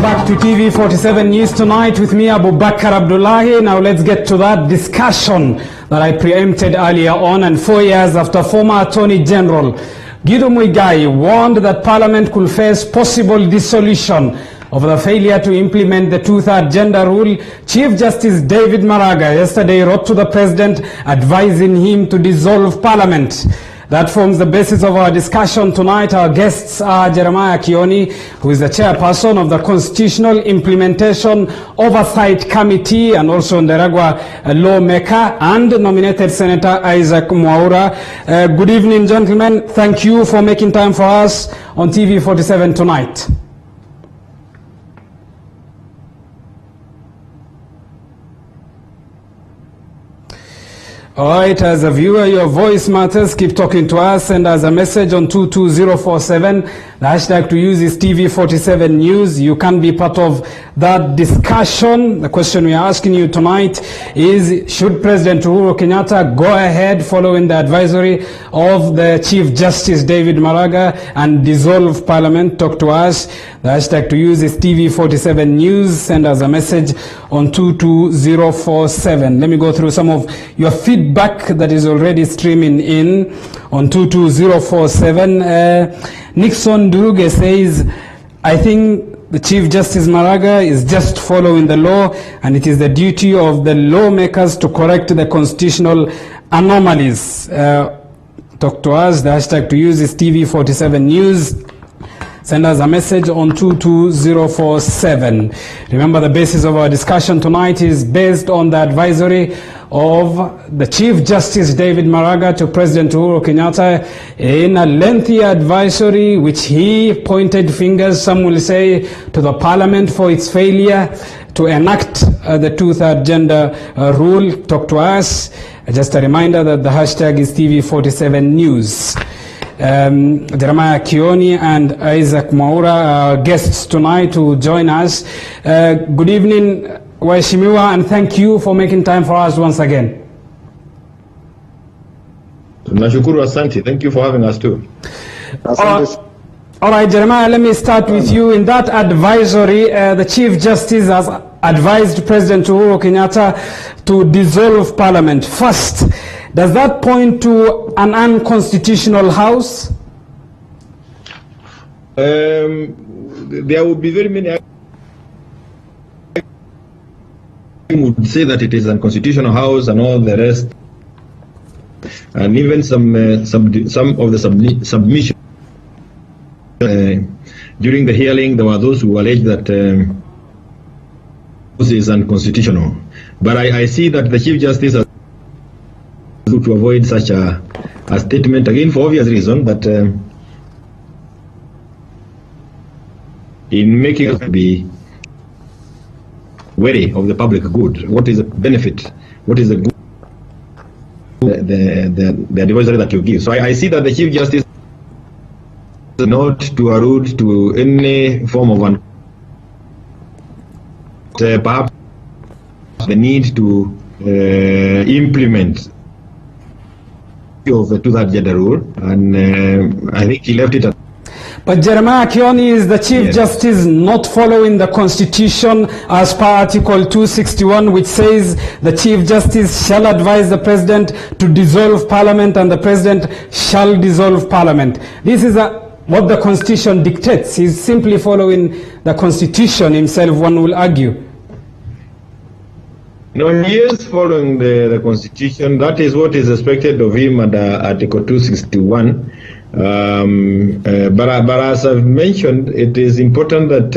Welcome back to TV47 News Tonight with me, Abu Bakr Abdullahi. Now let's get to that discussion that I preempted earlier on. And 4 years after former Attorney General Gideon Muigai warned that Parliament could face possible dissolution over the failure to implement the two-third gender rule, Chief Justice David Maraga yesterday wrote to the President advising him to dissolve Parliament. That forms the basis of our discussion tonight. Our guests are Jeremiah Kioni, who is the chairperson of the Constitutional Implementation Oversight Committee, and also Ndaragwa, a lawmaker, and nominated Senator Isaac Mwaura. Good evening, gentlemen. Thank you for making time for us on TV47 tonight. All right, as a viewer, your voice matters. Keep talking to us, and as a message on 22047, the hashtag to use is TV47 News. You can be part of that discussion. The question we are asking you tonight is, should President Uhuru Kenyatta go ahead following the advisory of the Chief Justice David Maraga and dissolve Parliament? Talk to us. The hashtag to use is TV47 News. Send us a message on 22047. Let me go through some of your feedback that is already streaming in on 22047. Nixon Duruge says, I think the Chief Justice Maraga is just following the law, and it is the duty of the lawmakers to correct the constitutional anomalies. Talk to us. The hashtag to use is TV47 News. Send us a message on 22047. Remember, the basis of our discussion tonight is based on the advisory of the Chief Justice David Maraga to President Uhuru Kenyatta in a lengthy advisory which he pointed fingers, some will say, to the Parliament for its failure to enact the two-third gender rule. Talk to us. Just a reminder that the hashtag is TV47 News. Jeremiah Kioni and Isaac Mwaura are guests tonight to join us. Good evening, Waheshimiwa, and thank you for making time for us once again. Nashukuru, asante. Thank you for having us too. All right, Jeremiah, let me start with you. In that advisory, the Chief Justice has advised President Uhuru Kenyatta to dissolve Parliament. First, does that point to an unconstitutional house? There would be very many would say that it is an unconstitutional house and all the rest, and even some of the submission during the hearing, there were those who alleged that this is unconstitutional. But I see that the Chief Justice has to avoid such a statement, again for obvious reason, that in making us be wary of the public good, what is the benefit, what is the good, the advisory that you give. So I see that the Chief Justice is not to allude to any form of perhaps the need to implement of the two-third gender rule, and I think he left it at. But Jeremiah Kioni, is the Chief Justice not following the Constitution as per Article 261, which says the Chief Justice shall advise the President to dissolve Parliament and the President shall dissolve Parliament? This is what the Constitution dictates. He's simply following the Constitution himself, one will argue. No, he is following the Constitution. That is what is expected of him under Article 261. But as I've mentioned, it is important that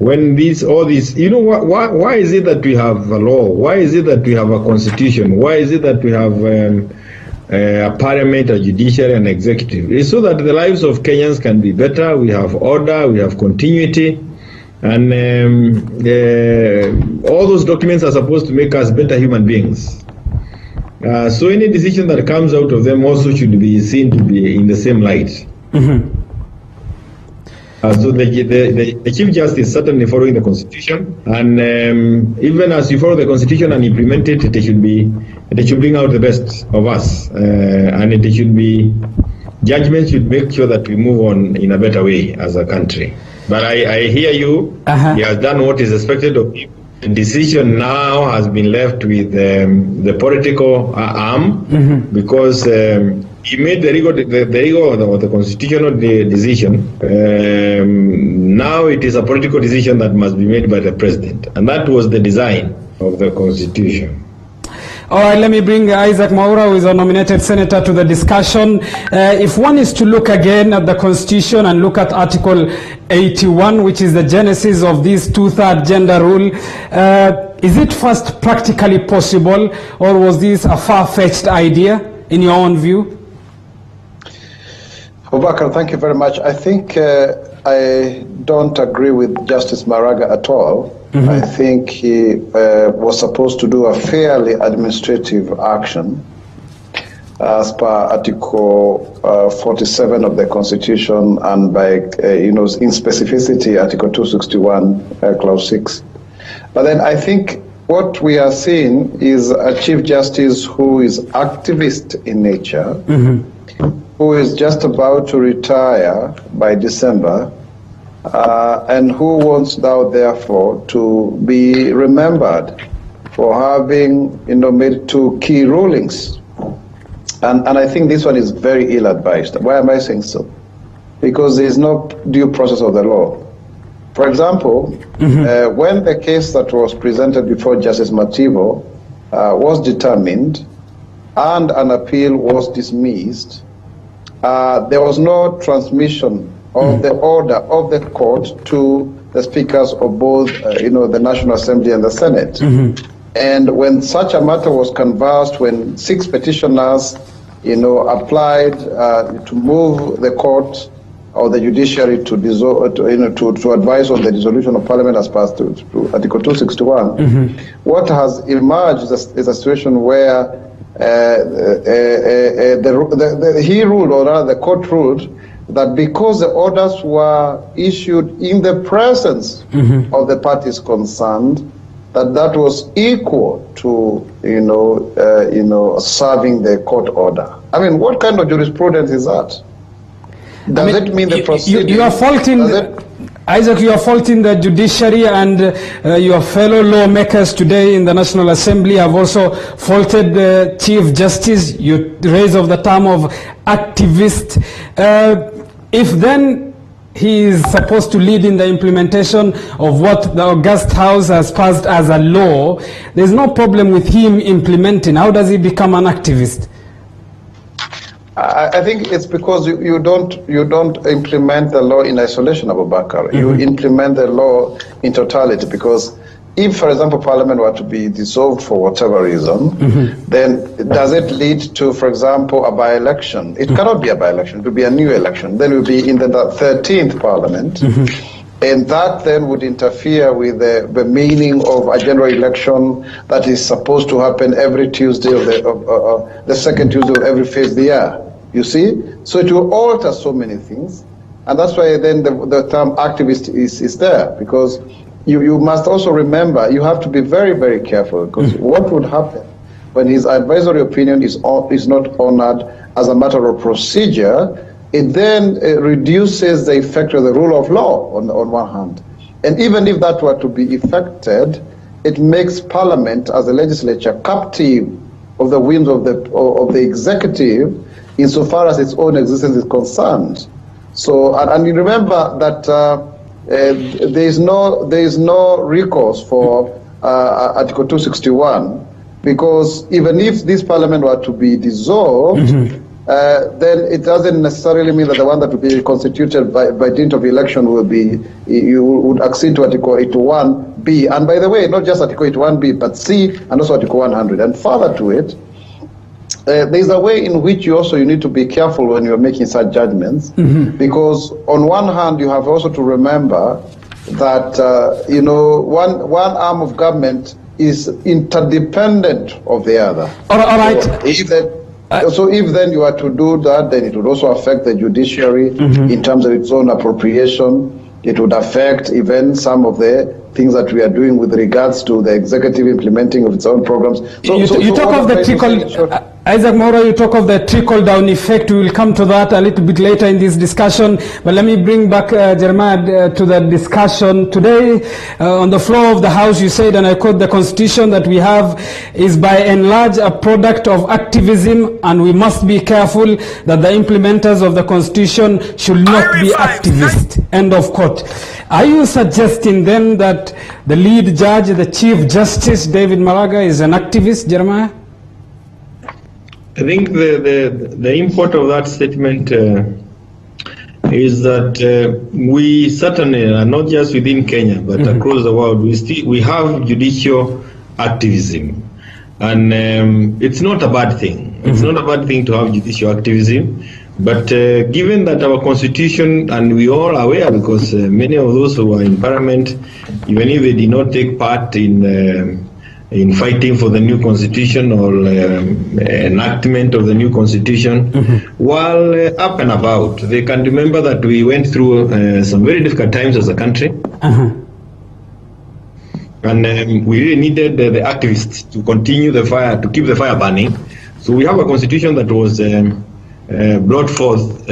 when all these, you know, why is it that we have a law? Why is it that we have a constitution? Why is it that we have a parliament, a judiciary, and executive? It's so that the lives of Kenyans can be better. We have order, we have continuity, and all those documents are supposed to make us better human beings. So any decision that comes out of them also should be seen to be in the same light. Mm-hmm. So the Chief Justice is certainly following the Constitution, and even as you follow the Constitution and implement it, it should bring out the best of us, and judgment should make sure that we move on in a better way as a country. But I hear you. He has done what is expected of him. The decision now has been left with the political arm because he made the constitutional decision. Now it is a political decision that must be made by the president, and that was the design of the constitution. All right, let me bring Isaac Mwaura, who is a nominated senator, to the discussion. If one is to look again at the Constitution and look at Article 81, which is the genesis of this two-third gender rule, is it first practically possible, or was this a far-fetched idea, in your own view? Obakar, thank you very much. I think I don't agree with Justice Ndaragwa at all. I think he was supposed to do a fairly administrative action as per Article 47 of the Constitution, and by, in specificity, Article 261, Clause 6. But then I think what we are seeing is a Chief Justice who is activist in nature, who is just about to retire by December, and who wants now, therefore, to be remembered for having, made two key rulings. And I think this one is very ill-advised. Why am I saying so? Because there is no due process of the law. For example, when the case that was presented before Justice Mativo was determined and an appeal was dismissed, there was no transmission of the order of the court to the speakers of both, the National Assembly and the Senate. And when such a matter was canvassed, when 6 petitioners, applied to move the court or the judiciary to dissolve, to advise on the dissolution of Parliament as passed to Article 261, what has emerged is a situation where he ruled, or rather the court ruled, that because the orders were issued in the presence of the parties concerned, that was equal to serving the court order. I mean, what kind of jurisprudence is that? Does it mean the proceeding? You are faulting, Isaac, you are faulting the judiciary, and your fellow lawmakers today in the National Assembly have also faulted the Chief Justice. You raise of the term of activist. If then he is supposed to lead in the implementation of what the August House has passed as a law, there's no problem with him implementing. How does he become an activist? I think it's because you don't implement the law in isolation, Abubakar. You implement the law in totality, because if, for example, Parliament were to be dissolved for whatever reason, then does it lead to, for example, a by-election? It cannot be a by-election. It would be a new election. Then we'll be in the 13th Parliament, and that then would interfere with the meaning of a general election that is supposed to happen every Tuesday of the second Tuesday of every 5th year. You see? So it will alter so many things, and that's why then the term activist is there, because you must also remember, you have to be very, very careful, because what would happen when his advisory opinion is not honored as a matter of procedure? It then reduces the effect of the rule of law on one hand. And even if that were to be effected, it makes Parliament as a legislature captive of the whims of the executive insofar as its own existence is concerned. So, and you remember that there is no recourse for Article 261, because even if this Parliament were to be dissolved, then it doesn't necessarily mean that the one that will be constituted by dint of election you would accede to Article 81B. And by the way, not just Article 81B, but C, and also Article 100. And further to it, there's a way in which you need to be careful when you're making such judgments, because on one hand, you have also to remember that, one arm of government is interdependent of the other. All right. So if then you are to do that, then it would also affect the judiciary in terms of its own appropriation. It would affect even some of the things that we are doing with regards to the executive implementing of its own programs. You talk of the trickle. Isaac Mwaura, you talk of the trickle-down effect. We will come to that a little bit later in this discussion. But let me bring back Jeremiah to the discussion. Today, on the floor of the House, you said, and I quote, the Constitution that we have is by and large a product of activism, and we must be careful that the implementers of the Constitution should not be activists. End of quote. Are you suggesting then that the lead judge, the Chief Justice, David Maraga, is an activist, Jeremiah? I think the import of that statement is that we certainly are not just within Kenya, but across the world, we have judicial activism, and it's not a bad thing. It's not a bad thing to have judicial activism, but given that our constitution, and we all are aware, because many of those who are in parliament, even if they did not take part in fighting for the new constitution or enactment of the new constitution, while up and about, they can remember that we went through some very difficult times as a country. And we really needed the activists to continue the fire, to keep the fire burning. So we have a constitution that was brought forth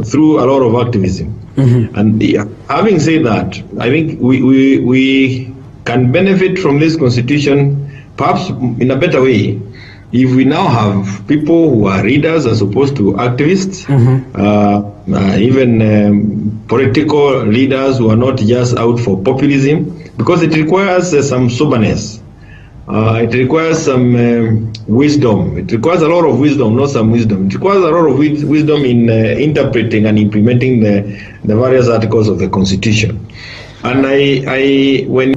through a lot of activism. And having said that, I think we can benefit from this constitution perhaps in a better way if we now have people who are readers as opposed to activists, even political leaders who are not just out for populism, because it requires some soberness. It requires some wisdom. It requires a lot of wisdom, not some wisdom. It requires a lot of wisdom in interpreting and implementing the various articles of the Constitution. And when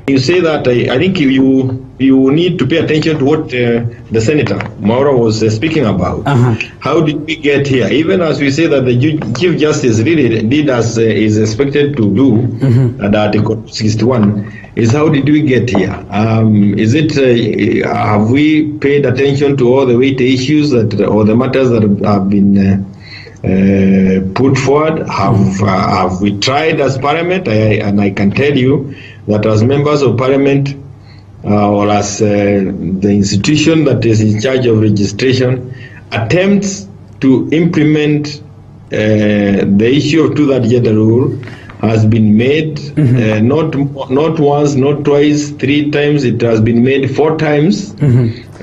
you say that, I think you need to pay attention to what the Senator Mwaura was speaking about. How did we get here? Even as we say that the Chief Justice really did as is expected to do at Article 61, is how did we get here? Is it have we paid attention to all the weighty issues that or the matters that have been put forward? Have we tried as Parliament? And I can tell you that as members of Parliament, or as the institution that is in charge of registration, attempts to implement the issue of 2/3 gender rule has been made, not once, not twice, 3 times. It has been made 4 times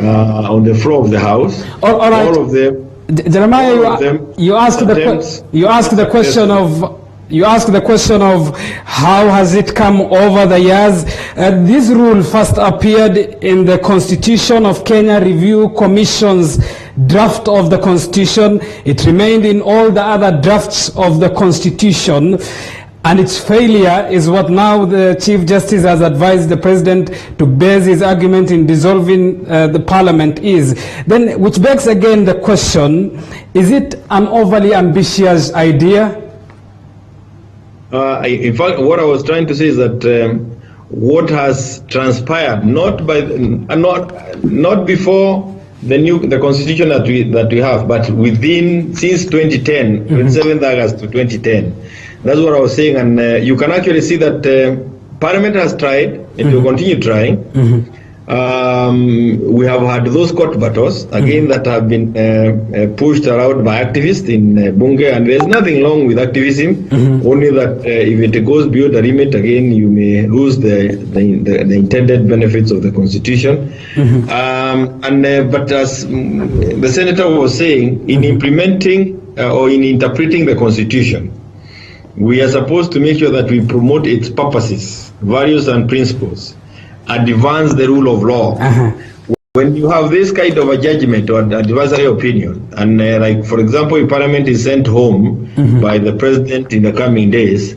on the floor of the House. All of them. Jeremiah, you asked the question of. You asked the question of how has it come over the years. This rule first appeared in the Constitution of Kenya Review Commission's draft of the Constitution. It remained in all the other drafts of the Constitution. And its failure is what now the Chief Justice has advised the President to base his argument in dissolving the Parliament is. Then, which begs again the question, is it an overly ambitious idea? In fact, what I was trying to say is that what has transpired, not before the constitution that we have, but since 2010, 27th August to 2010. That's what I was saying, and you can actually see that Parliament has tried, and will continue trying. We have had those court battles again that have been pushed around by activists in Bunge, and there's nothing wrong with activism. Only that if it goes beyond the limit, again you may lose the intended benefits of the Constitution. But as the Senator was saying, in implementing or in interpreting the Constitution, we are supposed to make sure that we promote its purposes, values, and principles, advance the rule of law. When you have this kind of a judgment or advisory opinion, and like for example, if Parliament is sent home by the President in the coming days,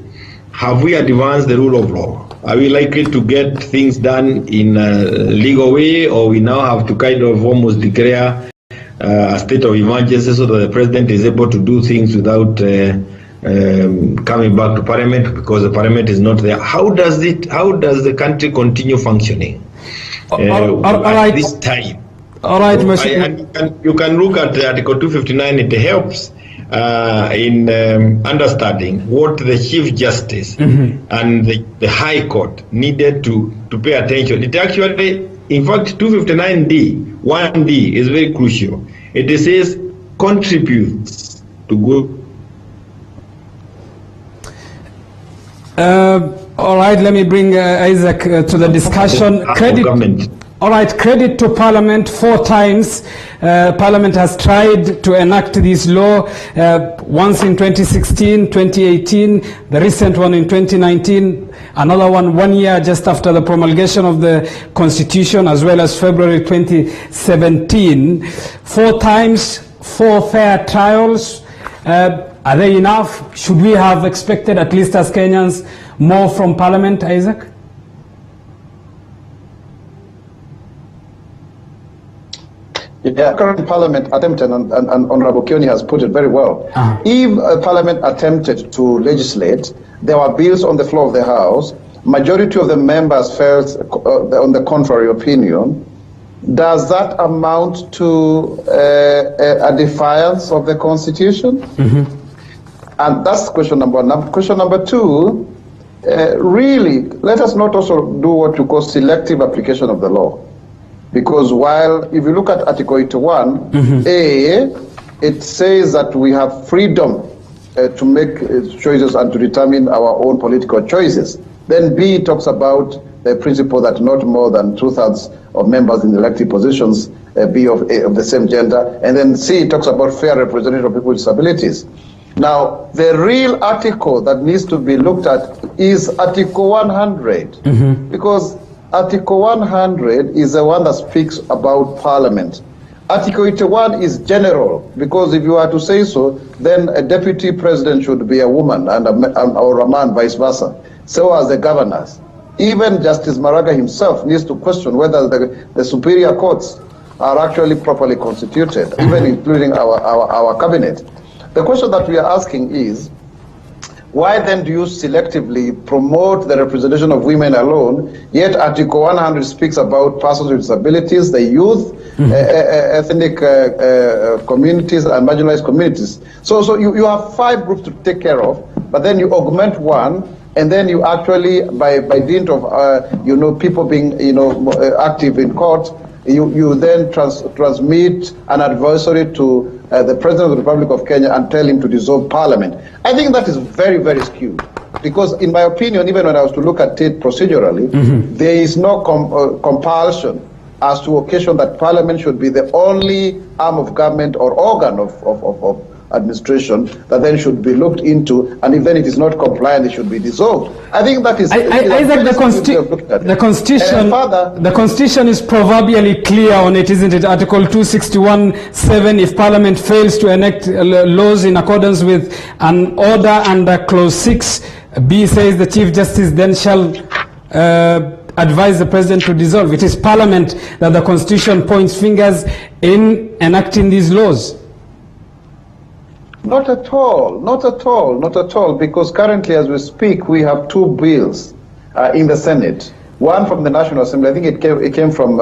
have we advanced the rule of law? Are we likely to get things done in a legal way, or we now have to kind of almost declare a state of emergency so that the President is able to do things without coming back to Parliament because the Parliament is not there? How does the country continue functioning at this time? All right, you can look at Article 259. It helps in understanding what the Chief Justice and the High Court needed to pay attention. It actually, in fact, 259D 1D is very crucial. It says contributes to good. All right, let me bring Isaac to the discussion. Credit to Parliament. 4 times Parliament has tried to enact this law, once in 2016, 2018, the recent one in 2019, another one 1 year just after the promulgation of the Constitution, as well as February 2017. 4 times, 4 fair trials. Are they enough? Should we have expected, at least as Kenyans, more from Parliament, Isaac? Yeah, current Parliament attempted, and Honorable Kioni has put it very well. If Parliament attempted to legislate, there were bills on the floor of the House, majority of the members felt on the contrary opinion. Does that amount to a defiance of the Constitution? And that's question number 1. Question number 2, really, let us not also do what you call selective application of the law. Because while, if you look at Article 81, A, it says that we have freedom to make choices and to determine our own political choices. Then B talks about the principle that not more than 2/3 of members in elected positions be of the same gender. And then C talks about fair representation of people with disabilities. Now, the real article that needs to be looked at is Article 100, because Article 100 is the one that speaks about Parliament. Article 81 is general, because if you are to say so, then a deputy president should be a woman or a man, vice versa. So as the governors. Even Justice Maraga himself needs to question whether the superior courts are actually properly constituted, even including our cabinet. The question that we are asking is, why then do you selectively promote the representation of women alone, yet Article 100 speaks about persons with disabilities, the youth, ethnic communities, and marginalized communities? So you have 5 groups to take care of, but then you augment one, and then you actually, by dint of people being active in court, you then transmit an advisory to the President of the Republic of Kenya and tell him to dissolve Parliament. I think that is very, very skewed. Because in my opinion, even when I was to look at it procedurally, there is no compulsion as to occasion that Parliament should be the only arm of government or organ of administration that then should be looked into, and if then it is not compliant, it should be dissolved. I think that is Isaac, the Constitution is proverbially clear on it, isn't it? Article 261(7), if Parliament fails to enact laws in accordance with an order under Clause 6, B says the Chief Justice then shall advise the President to dissolve. It is Parliament that the Constitution points fingers in enacting these laws. Not at all, because currently as we speak, we have 2 bills in the Senate. One from the National Assembly, I think it came from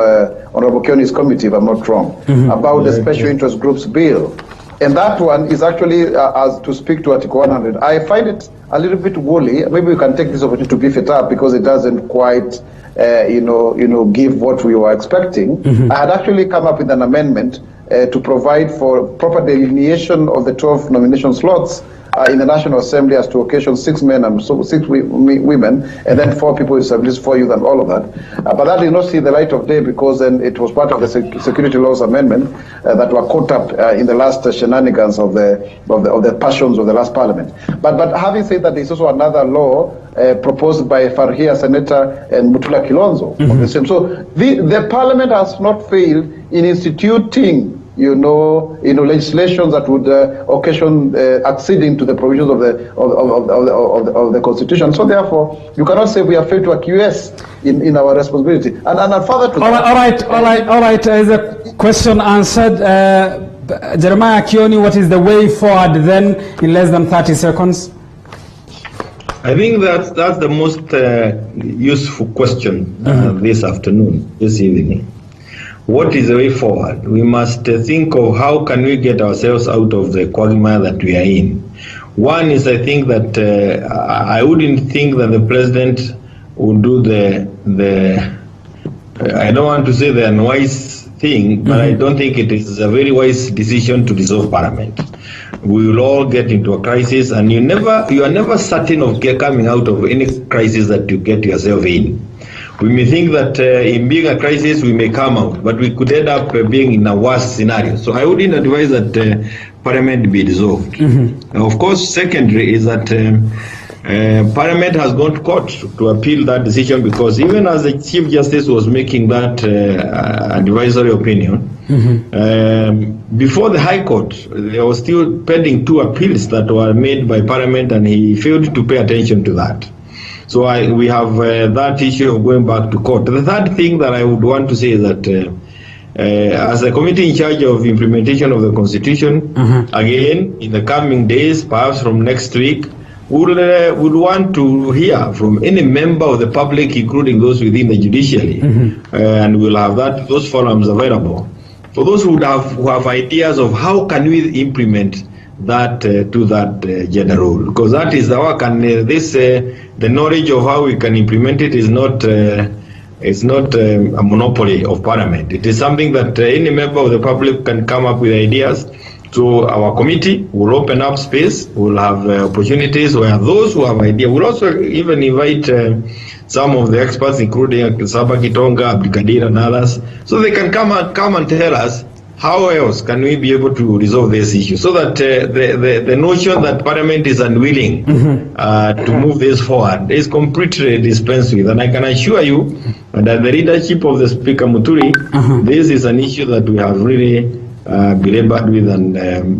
Honorable Kioni's committee, if I'm not wrong, about the Special Interest Groups Bill. And that one is actually as to speak to Article 100. I find it a little bit woolly. Maybe we can take this opportunity to beef it up because it doesn't quite, give what we were expecting. I had actually come up with an amendment to provide for proper delineation of the 12 nomination slots in the National Assembly as to occasion 6 men and 6 women, and then 4 people with disabilities, 4 youth, and all of that. But that did not see the light of day because then it was part of the security laws amendment that were caught up in the last shenanigans of the passions of the last Parliament. But having said that, there's also another law proposed by Farhia Senator and Mutula Kilonzo of the same. So the Parliament has not failed in instituting legislation that would occasion acceding to the provisions of the Constitution. So therefore, you cannot say we have failed to acquiesce in our responsibility. And further to all right. The question answered. Jeremiah Kioni, what is the way forward then in less than 30 seconds? I think that's the most useful question this evening. What is the way forward? We must think of how can we get ourselves out of the quagmire that we are in. One is, I think that I wouldn't think that the president would do the I don't want to say the unwise thing, but I don't think it is a very wise decision to dissolve Parliament. We will all get into a crisis, and you are never certain of coming out of any crisis that you get yourself in. We may think that in being a crisis we may come out, but we could end up being in a worse scenario. So I wouldn't advise that Parliament be dissolved. Of course, secondary is that Parliament has gone to court to appeal that decision, because even as the Chief Justice was making that advisory opinion, before the High Court, there was still pending 2 appeals that were made by Parliament, and he failed to pay attention to that. So we have that issue of going back to court. The third thing that I would want to say is that as a committee in charge of implementation of the Constitution, again, in the coming days, perhaps from next week, would want to hear from any member of the public, including those within the judiciary, and we'll have those forums available for those who have ideas of how can we implement that to that gender role, because that is the work, and the knowledge of how we can implement it is not a monopoly of Parliament. It is something that any member of the public can come up with ideas. So our committee will open up space. We'll have opportunities where those who have ideas. We'll also even invite some of the experts, including Saba Kitonga, Abdikadir, and others, so they can come and tell us how else can we be able to resolve this issue, so that the notion that Parliament is unwilling to move this forward is completely dispensed with. And I can assure you that the leadership of the Speaker Muturi, this is an issue that we have really belabored with, and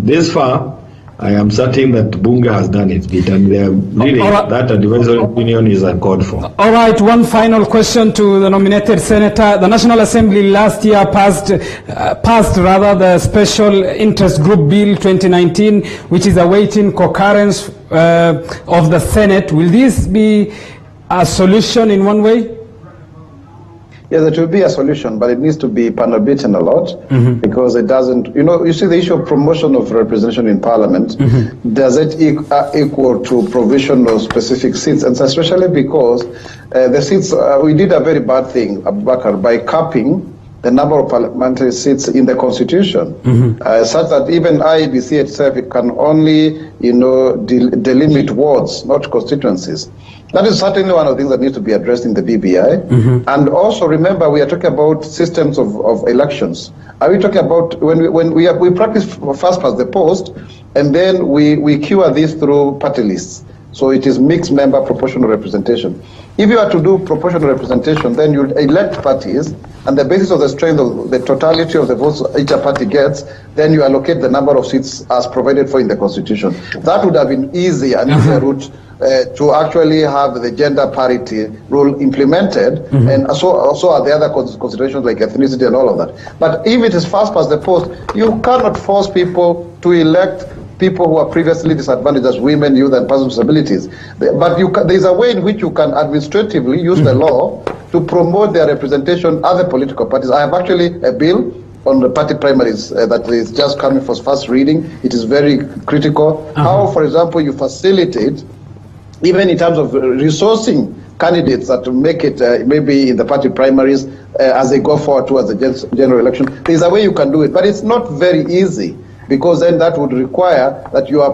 this far, I am certain that Bunga has done its bit, and really that advisory opinion is uncalled for. All right, one final question to the nominated senator. The National Assembly last year passed the Special Interest Group Bill 2019, which is awaiting concurrence of the Senate. Will this be a solution in one way? Yes, it will be a solution, but it needs to be panel beaten a lot, because it doesn't, you see the issue of promotion of representation in Parliament, does it equal to provision of specific seats? And especially because the seats, we did a very bad thing, Abubakar, by capping the number of parliamentary seats in the Constitution, such that even IEBC itself, it can only, delimit wards, not constituencies. That is certainly one of the things that needs to be addressed in the BBI. And also remember, we are talking about systems of elections. Are we talking about when we practice first past the post, and then we cure this through party lists? So it is mixed member proportional representation. If you are to do proportional representation, then you elect parties, and the basis of the strength of the totality of the votes each party gets, then you allocate the number of seats as provided for in the Constitution. That would have been easier, an easier route to actually have the gender parity rule implemented, and also are the other considerations like ethnicity and all of that. But if it is first past the post, you cannot force people to elect people who are previously disadvantaged as women, youth, and persons with disabilities. But there is a way in which you can administratively use the law to promote their representation other political parties. I have actually a bill on the party primaries that is just coming for first reading. It is very critical. How, for example, you facilitate, even in terms of resourcing candidates that to make it maybe in the party primaries as they go forward towards the general election. There is a way you can do it, but it's not very easy, because then that would require that you are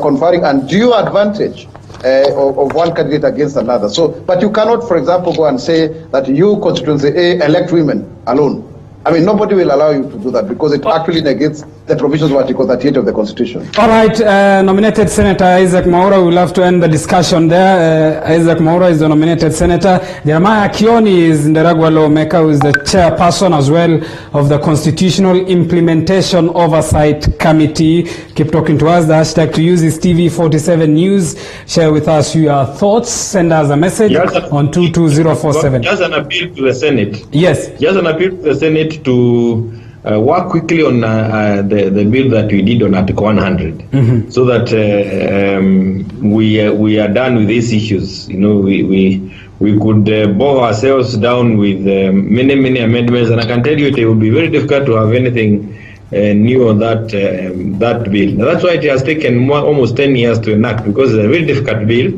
conferring undue advantage of one candidate against another. So, but you cannot, for example, go and say that you constituency A elect women alone. I mean, nobody will allow you to do that, because it actually negates the provisions of Article 38 of the Constitution. All right, nominated Senator Isaac Mwaura, we'll have to end the discussion there. Isaac Mwaura is the nominated senator. Jeremiah Kioni is Ndaragwa lawmaker, who is the chairperson as well of the Constitutional Implementation Oversight Committee. Keep talking to us. The hashtag to use is TV47 News. Share with us your thoughts. Send us a message on 22047. Just an appeal to the Senate. Yes. Just an appeal to the Senate to work quickly on the bill that we did on Article 100, so that we are done with these issues. We could bog ourselves down with many amendments, and I can tell you it will be very difficult to have anything new on that bill. Now, that's why it has taken almost 10 years to enact, because it's a very difficult bill.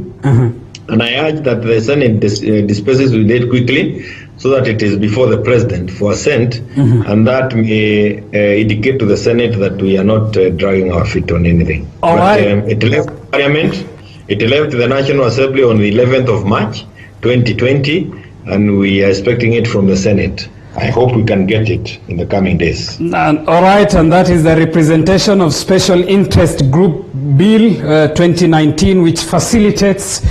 And I urge that the Senate dispenses with it quickly, so that it is before the president for assent, and that may indicate to the Senate that we are not dragging our feet on anything. All right. It left Parliament, it left the National Assembly on the 11th of March, 2020, and we are expecting it from the Senate. I hope we can get it in the coming days. All right, and that is the Representation of Special Interest Group Bill 2019, which facilitates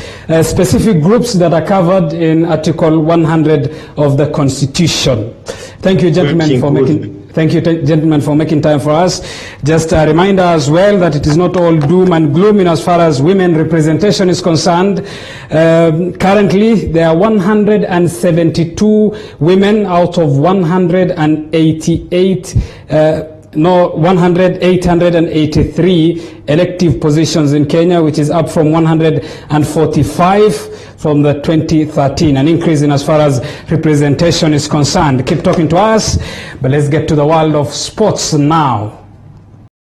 specific groups that are covered in Article 100 of the Constitution. Thank you, gentlemen, for making... Thank you, gentlemen, for making time for us. Just a reminder as well that it is not all doom and gloom in as far as women representation is concerned. Currently, there are 172 women out of 883 elective positions in Kenya, which is up from 145 from the 2013, an increase in as far as representation is concerned. Keep talking to us, but let's get to the world of sports now.